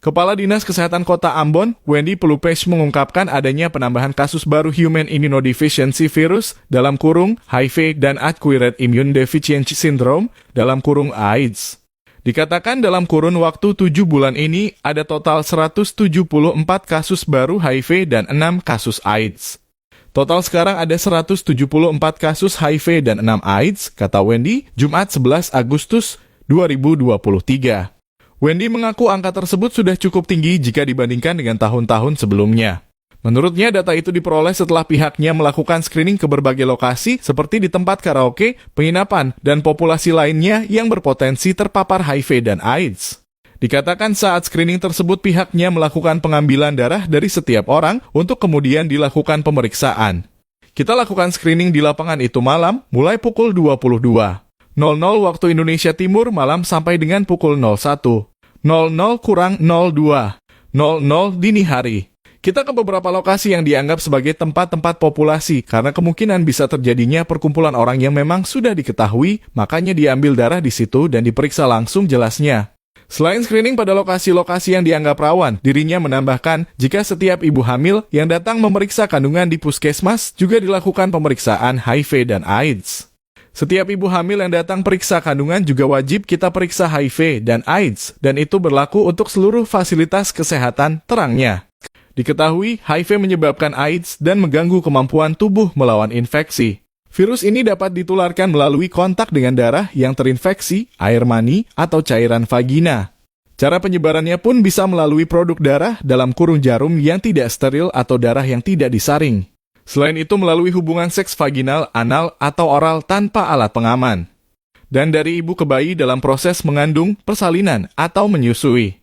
Kepala Dinas Kesehatan Kota Ambon, Wendy Pelupesh mengungkapkan adanya penambahan kasus baru Human Immunodeficiency Virus dalam kurung HIV dan Acquired Immune Deficiency Syndrome dalam kurung AIDS. Dikatakan dalam kurun waktu 7 bulan ini ada total 174 kasus baru HIV dan 6 kasus AIDS. Total sekarang ada 174 kasus HIV dan 6 AIDS, kata Wendy, Jumat 11 Agustus 2023. Wendy mengaku angka tersebut sudah cukup tinggi jika dibandingkan dengan tahun-tahun sebelumnya. Menurutnya, data itu diperoleh setelah pihaknya melakukan screening ke berbagai lokasi seperti di tempat karaoke, penginapan, dan populasi lainnya yang berpotensi terpapar HIV dan AIDS. Dikatakan saat screening tersebut pihaknya melakukan pengambilan darah dari setiap orang untuk kemudian dilakukan pemeriksaan. Kita lakukan screening di lapangan itu malam, mulai pukul 22.00 waktu Indonesia Timur malam sampai dengan pukul 01.00 kurang 02.00 dini hari. Kita ke beberapa lokasi yang dianggap sebagai tempat-tempat populasi karena kemungkinan bisa terjadinya perkumpulan orang yang memang sudah diketahui, makanya diambil darah di situ dan diperiksa langsung, jelasnya. Selain screening pada lokasi-lokasi yang dianggap rawan, dirinya menambahkan jika setiap ibu hamil yang datang memeriksa kandungan di puskesmas juga dilakukan pemeriksaan HIV dan AIDS. Setiap ibu hamil yang datang periksa kandungan juga wajib kita periksa HIV dan AIDS, dan itu berlaku untuk seluruh fasilitas kesehatan, terangnya. Diketahui, HIV menyebabkan AIDS dan mengganggu kemampuan tubuh melawan infeksi. Virus ini dapat ditularkan melalui kontak dengan darah yang terinfeksi, air mani, atau cairan vagina. Cara penyebarannya pun bisa melalui produk darah dalam kurung jarum yang tidak steril atau darah yang tidak disaring. Selain itu melalui hubungan seks vaginal, anal, atau oral tanpa alat pengaman. Dan dari ibu ke bayi dalam proses mengandung, persalinan, atau menyusui.